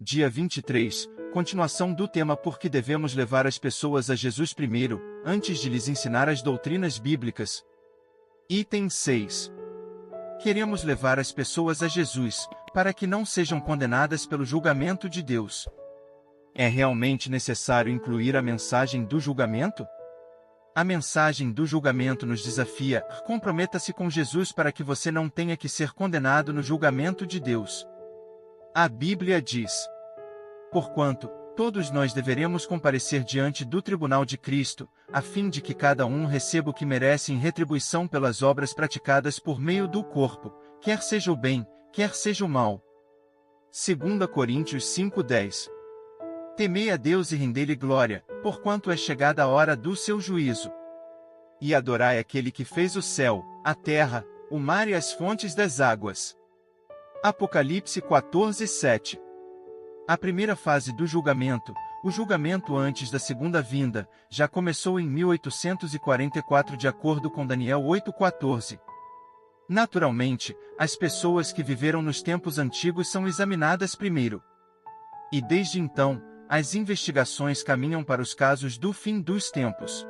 dia 23, continuação do tema Por que devemos levar as pessoas a Jesus primeiro, antes de lhes ensinar as doutrinas bíblicas. Item 6. Queremos levar as pessoas a Jesus, para que não sejam condenadas pelo julgamento de Deus. É realmente necessário incluir a mensagem do julgamento? A mensagem do julgamento nos desafia: comprometa-se com Jesus para que você não tenha que ser condenado no julgamento de Deus. A Bíblia diz: porquanto, todos nós deveremos comparecer diante do tribunal de Cristo, a fim de que cada um receba o que merece em retribuição pelas obras praticadas por meio do corpo, quer seja o bem, quer seja o mal. 2 Coríntios 5:10. Temei a Deus e rendei-lhe glória, porquanto é chegada a hora do seu juízo. E adorai aquele que fez o céu, a terra, o mar e as fontes das águas. Apocalipse 14:7. A primeira fase do julgamento, o julgamento antes da segunda vinda, já começou em 1844 de acordo com Daniel 8:14. Naturalmente, as pessoas que viveram nos tempos antigos são examinadas primeiro. E desde então, as investigações caminham para os casos do fim dos tempos.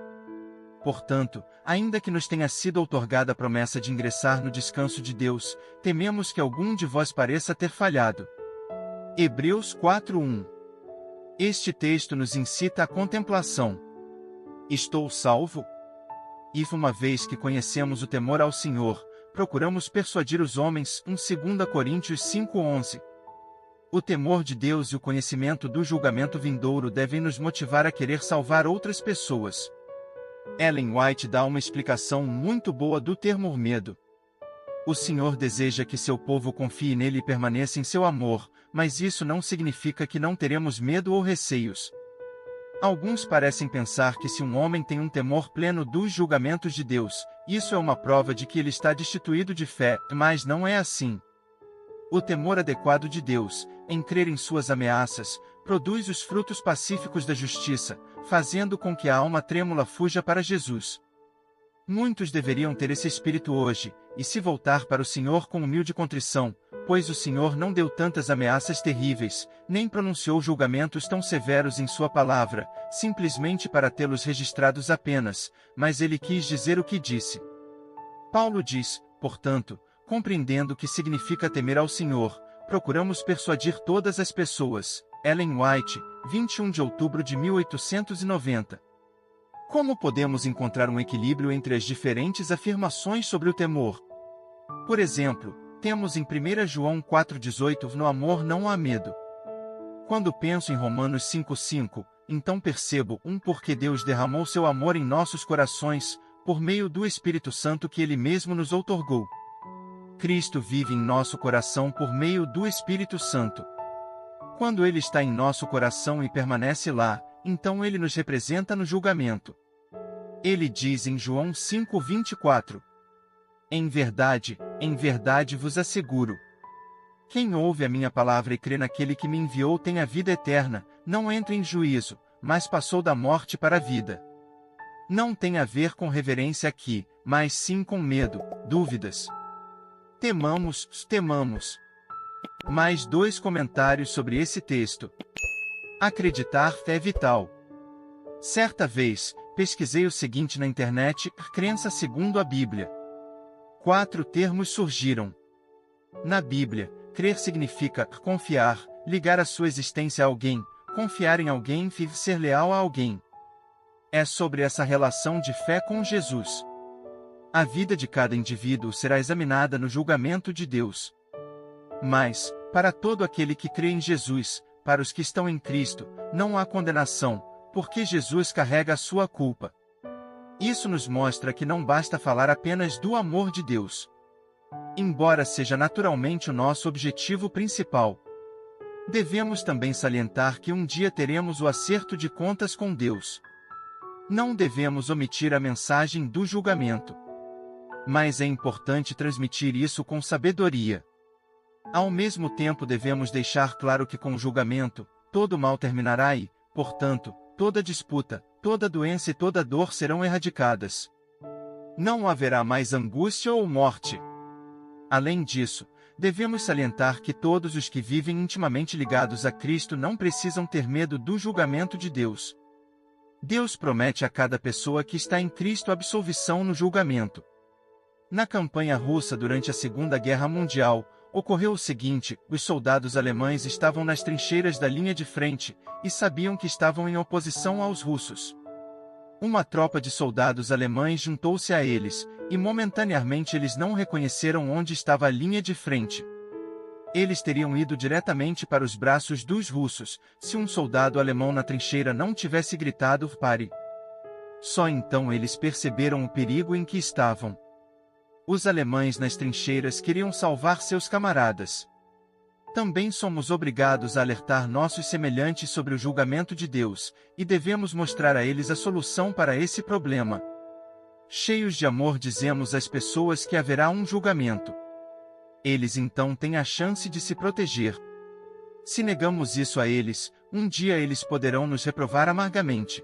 Portanto, ainda que nos tenha sido outorgada a promessa de ingressar no descanso de Deus, tememos que algum de vós pareça ter falhado. Hebreus 4:1. Este texto nos incita à contemplação. Estou salvo? E uma vez que conhecemos o temor ao Senhor, procuramos persuadir os homens. 2 Coríntios 5:11. O temor de Deus e o conhecimento do julgamento vindouro devem nos motivar a querer salvar outras pessoas. Ellen White dá uma explicação muito boa do termo medo. O Senhor deseja que seu povo confie nele e permaneça em seu amor, mas isso não significa que não teremos medo ou receios. Alguns parecem pensar que se um homem tem um temor pleno dos julgamentos de Deus, isso é uma prova de que ele está destituído de fé, mas não é assim. O temor adequado de Deus, em crer em suas ameaças, produz os frutos pacíficos da justiça, fazendo com que a alma trêmula fuja para Jesus. Muitos deveriam ter esse espírito hoje, e se voltar para o Senhor com humilde contrição, pois o Senhor não deu tantas ameaças terríveis, nem pronunciou julgamentos tão severos em sua palavra, simplesmente para tê-los registrados apenas, mas ele quis dizer o que disse. Paulo diz, portanto, compreendendo o que significa temer ao Senhor, procuramos persuadir todas as pessoas. Ellen White, 21 de outubro de 1890. Como podemos encontrar um equilíbrio entre as diferentes afirmações sobre o temor? Por exemplo, temos em 1 João 4,18: no amor não há medo. Quando penso em Romanos 5,5, então percebo porque Deus derramou seu amor em nossos corações, por meio do Espírito Santo que Ele mesmo nos outorgou. Cristo vive em nosso coração por meio do Espírito Santo. Quando Ele está em nosso coração e permanece lá, então Ele nos representa no julgamento. Ele diz em João 5,24: em verdade vos asseguro. Quem ouve a minha palavra e crê naquele que me enviou tem a vida eterna, não entra em juízo, mas passou da morte para a vida. Não tem a ver com reverência aqui, mas sim com medo, dúvidas. Temamos. Mais 2 comentários sobre esse texto. Acreditar é vital. Certa vez, pesquisei o seguinte na internet: crença segundo a Bíblia. 4 termos surgiram. Na Bíblia, crer significa confiar, ligar a sua existência a alguém, confiar em alguém e ser leal a alguém. É sobre essa relação de fé com Jesus. A vida de cada indivíduo será examinada no julgamento de Deus. Mas, para todo aquele que crê em Jesus, para os que estão em Cristo, não há condenação, porque Jesus carrega a sua culpa. Isso nos mostra que não basta falar apenas do amor de Deus. Embora seja naturalmente o nosso objetivo principal, devemos também salientar que um dia teremos o acerto de contas com Deus. Não devemos omitir a mensagem do julgamento. Mas é importante transmitir isso com sabedoria. Ao mesmo tempo devemos deixar claro que com o julgamento, todo mal terminará e, portanto, toda disputa, toda doença e toda dor serão erradicadas. Não haverá mais angústia ou morte. Além disso, devemos salientar que todos os que vivem intimamente ligados a Cristo não precisam ter medo do julgamento de Deus. Deus promete a cada pessoa que está em Cristo absolvição no julgamento. Na campanha russa durante a Segunda Guerra Mundial, ocorreu o seguinte: os soldados alemães estavam nas trincheiras da linha de frente, e sabiam que estavam em oposição aos russos. Uma tropa de soldados alemães juntou-se a eles, e momentaneamente eles não reconheceram onde estava a linha de frente. Eles teriam ido diretamente para os braços dos russos, se um soldado alemão na trincheira não tivesse gritado "pare". Só então eles perceberam o perigo em que estavam. Os alemães nas trincheiras queriam salvar seus camaradas. Também somos obrigados a alertar nossos semelhantes sobre o julgamento de Deus, e devemos mostrar a eles a solução para esse problema. Cheios de amor dizemos às pessoas que haverá um julgamento. Eles então têm a chance de se proteger. Se negamos isso a eles, um dia eles poderão nos reprovar amargamente.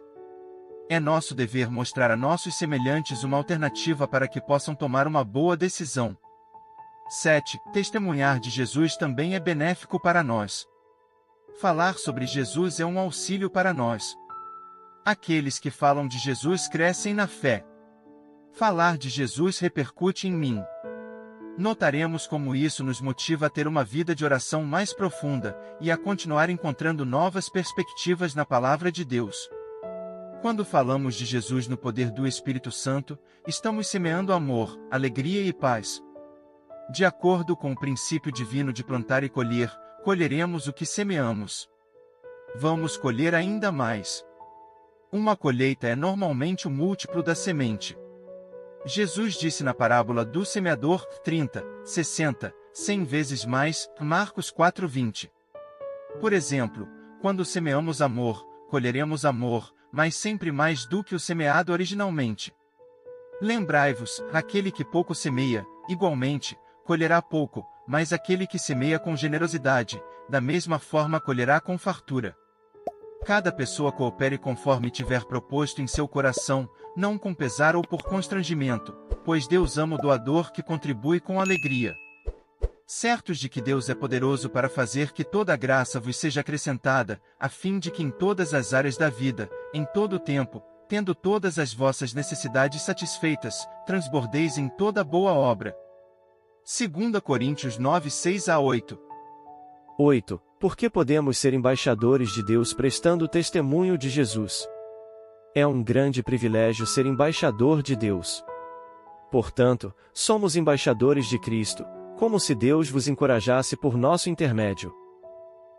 É nosso dever mostrar a nossos semelhantes uma alternativa para que possam tomar uma boa decisão. 7. Testemunhar de Jesus também é benéfico para nós. Falar sobre Jesus é um auxílio para nós. Aqueles que falam de Jesus crescem na fé. Falar de Jesus repercute em mim. Notaremos como isso nos motiva a ter uma vida de oração mais profunda, e a continuar encontrando novas perspectivas na Palavra de Deus. Quando falamos de Jesus no poder do Espírito Santo, estamos semeando amor, alegria e paz. De acordo com o princípio divino de plantar e colher, colheremos o que semeamos. Vamos colher ainda mais. Uma colheita é normalmente o múltiplo da semente. Jesus disse na parábola do semeador 30, 60, 100 vezes mais, Marcos 4:20. Por exemplo, quando semeamos amor, colheremos amor, mas sempre mais do que o semeado originalmente. Lembrai-vos, aquele que pouco semeia, igualmente, colherá pouco, mas aquele que semeia com generosidade, da mesma forma colherá com fartura. Cada pessoa coopere conforme tiver proposto em seu coração, não com pesar ou por constrangimento, pois Deus ama o doador que contribui com alegria. Certos de que Deus é poderoso para fazer que toda a graça vos seja acrescentada, a fim de que em todas as áreas da vida, em todo o tempo, tendo todas as vossas necessidades satisfeitas, transbordeis em toda boa obra. 2 Coríntios 9, 6-8. 8. Por que podemos ser embaixadores de Deus prestando testemunho de Jesus? É um grande privilégio ser embaixador de Deus. Portanto, somos embaixadores de Cristo, como se Deus vos encorajasse por nosso intermédio.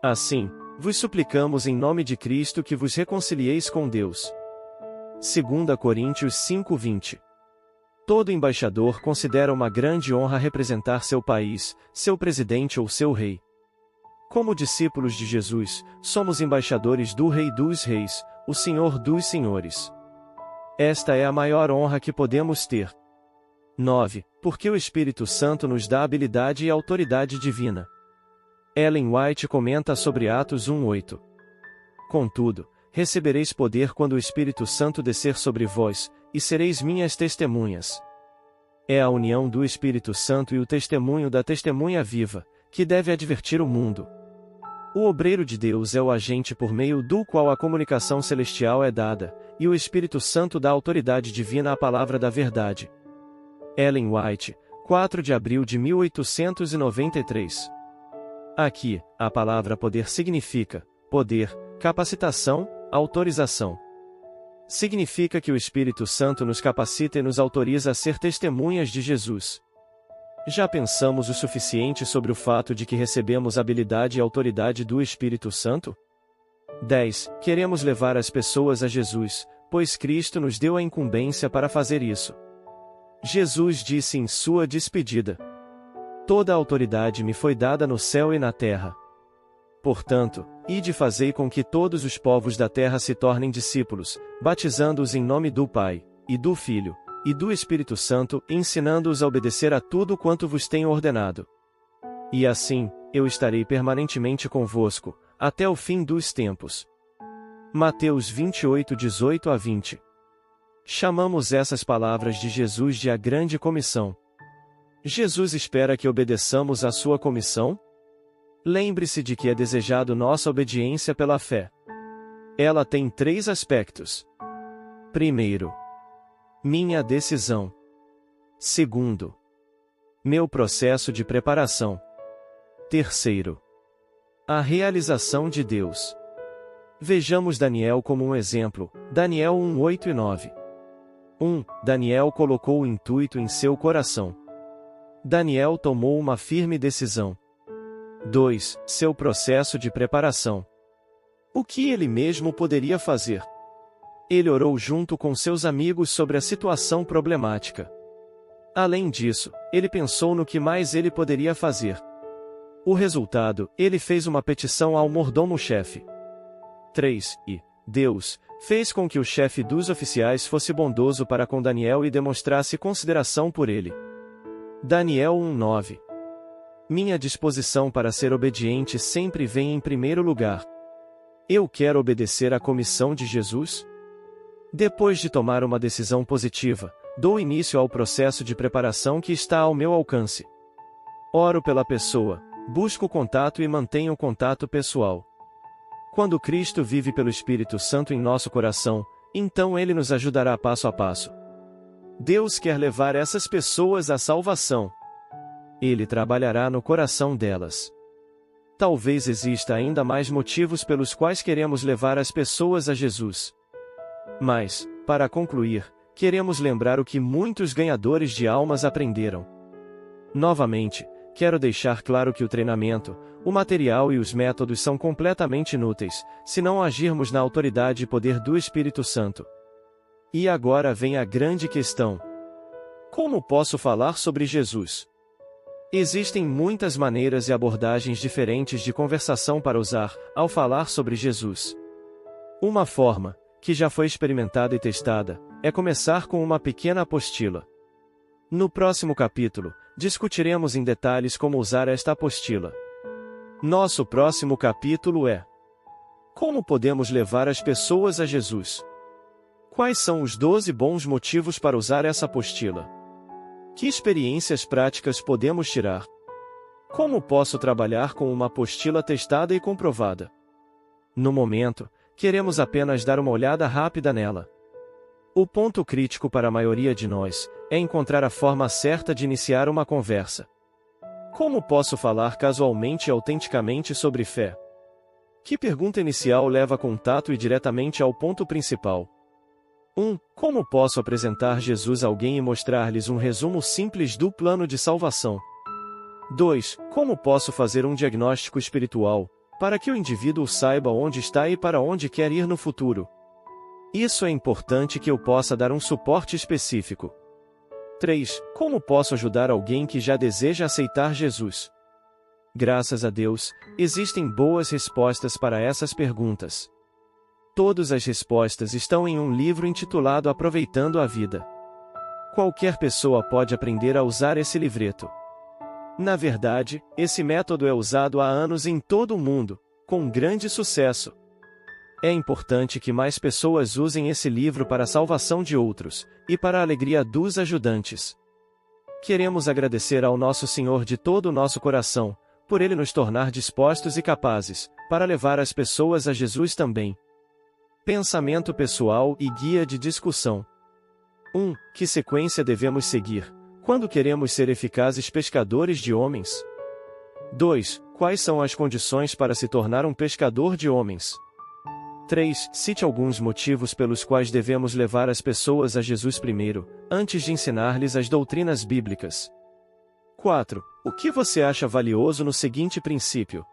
Assim, vos suplicamos em nome de Cristo que vos reconcilieis com Deus. 2 Coríntios 5:20. Todo embaixador considera uma grande honra representar seu país, seu presidente ou seu rei. Como discípulos de Jesus, somos embaixadores do Rei dos Reis, o Senhor dos Senhores. Esta é a maior honra que podemos ter. 9. Porque o Espírito Santo nos dá habilidade e autoridade divina. Ellen White comenta sobre Atos 1:8. Contudo, recebereis poder quando o Espírito Santo descer sobre vós, e sereis minhas testemunhas. É a união do Espírito Santo e o testemunho da testemunha viva, que deve advertir o mundo. O obreiro de Deus é o agente por meio do qual a comunicação celestial é dada, e o Espírito Santo dá autoridade divina à palavra da verdade. Ellen White, 4 de abril de 1893. Aqui, a palavra poder significa poder, capacitação, autorização. Significa que o Espírito Santo nos capacita e nos autoriza a ser testemunhas de Jesus. Já pensamos o suficiente sobre o fato de que recebemos habilidade e autoridade do Espírito Santo? 10. Queremos levar as pessoas a Jesus, pois Cristo nos deu a incumbência para fazer isso. Jesus disse em sua despedida: Toda a autoridade me foi dada no céu e na terra. Portanto, ide e fazei com que todos os povos da terra se tornem discípulos, batizando-os em nome do Pai, e do Filho, e do Espírito Santo, ensinando-os a obedecer a tudo quanto vos tenho ordenado. E assim, eu estarei permanentemente convosco, até o fim dos tempos. Mateus 28, 18-20. Chamamos essas palavras de Jesus de a Grande Comissão. Jesus espera que obedeçamos à sua comissão? Lembre-se de que é desejado nossa obediência pela fé. Ela tem 3 aspectos. Primeiro, minha decisão. Segundo, meu processo de preparação. Terceiro, a realização de Deus. Vejamos Daniel como um exemplo, Daniel 1, 8 e 9. 1. Daniel colocou o intuito em seu coração. Daniel tomou uma firme decisão. 2. Seu processo de preparação. O que ele mesmo poderia fazer? Ele orou junto com seus amigos sobre a situação problemática. Além disso, ele pensou no que mais ele poderia fazer. O resultado, ele fez uma petição ao mordomo-chefe. 3. E Deus fez com que o chefe dos oficiais fosse bondoso para com Daniel e demonstrasse consideração por ele. Daniel 1:9. Minha disposição para ser obediente sempre vem em primeiro lugar. Eu quero obedecer à comissão de Jesus? Depois de tomar uma decisão positiva, dou início ao processo de preparação que está ao meu alcance. Oro pela pessoa, busco contato e mantenho contato pessoal. Quando Cristo vive pelo Espírito Santo em nosso coração, então Ele nos ajudará passo a passo. Deus quer levar essas pessoas à salvação. Ele trabalhará no coração delas. Talvez exista ainda mais motivos pelos quais queremos levar as pessoas a Jesus. Mas, para concluir, queremos lembrar o que muitos ganhadores de almas aprenderam. Novamente, quero deixar claro que o treinamento, o material e os métodos são completamente inúteis, se não agirmos na autoridade e poder do Espírito Santo. E agora vem a grande questão. Como posso falar sobre Jesus? Existem muitas maneiras e abordagens diferentes de conversação para usar, ao falar sobre Jesus. Uma forma, que já foi experimentada e testada, é começar com uma pequena apostila. No próximo capítulo, discutiremos em detalhes como usar esta apostila. Nosso próximo capítulo é: como podemos levar as pessoas a Jesus? Quais são os 12 bons motivos para usar essa apostila? Que experiências práticas podemos tirar? Como posso trabalhar com uma apostila testada e comprovada? No momento, queremos apenas dar uma olhada rápida nela. O ponto crítico para a maioria de nós é encontrar a forma certa de iniciar uma conversa. Como posso falar casualmente e autenticamente sobre fé? Que pergunta inicial leva contato e diretamente ao ponto principal? 1. Como posso apresentar Jesus a alguém e mostrar-lhes um resumo simples do plano de salvação? 2. Como posso fazer um diagnóstico espiritual, para que o indivíduo saiba onde está e para onde quer ir no futuro? Isso é importante que eu possa dar um suporte específico. 3. Como posso ajudar alguém que já deseja aceitar Jesus? Graças a Deus, existem boas respostas para essas perguntas. Todas as respostas estão em um livro intitulado Aproveitando a Vida. Qualquer pessoa pode aprender a usar esse livreto. Na verdade, esse método é usado há anos em todo o mundo, com grande sucesso. É importante que mais pessoas usem esse livro para a salvação de outros, e para a alegria dos ajudantes. Queremos agradecer ao nosso Senhor de todo o nosso coração, por Ele nos tornar dispostos e capazes, para levar as pessoas a Jesus também. Pensamento pessoal e guia de discussão. 1. Que sequência devemos seguir, quando queremos ser eficazes pescadores de homens? 2. Quais são as condições para se tornar um pescador de homens? 3. Cite alguns motivos pelos quais devemos levar as pessoas a Jesus primeiro, antes de ensinar-lhes as doutrinas bíblicas. 4. O que você acha valioso no seguinte princípio?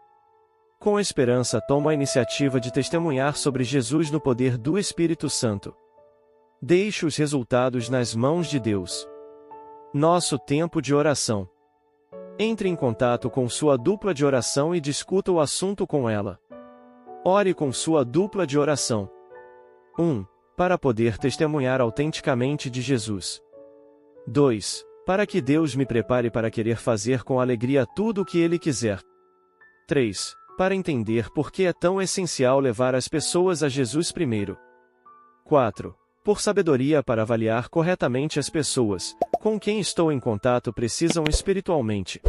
Com esperança toma a iniciativa de testemunhar sobre Jesus no poder do Espírito Santo. Deixe os resultados nas mãos de Deus. Nosso tempo de oração. Entre em contato com sua dupla de oração e discuta o assunto com ela. Ore com sua dupla de oração. 1. Para poder testemunhar autenticamente de Jesus. 2. Para que Deus me prepare para querer fazer com alegria tudo o que Ele quiser. 3. Para entender por que é tão essencial levar as pessoas a Jesus primeiro. 4. Por sabedoria para avaliar corretamente as pessoas com quem estou em contato precisam espiritualmente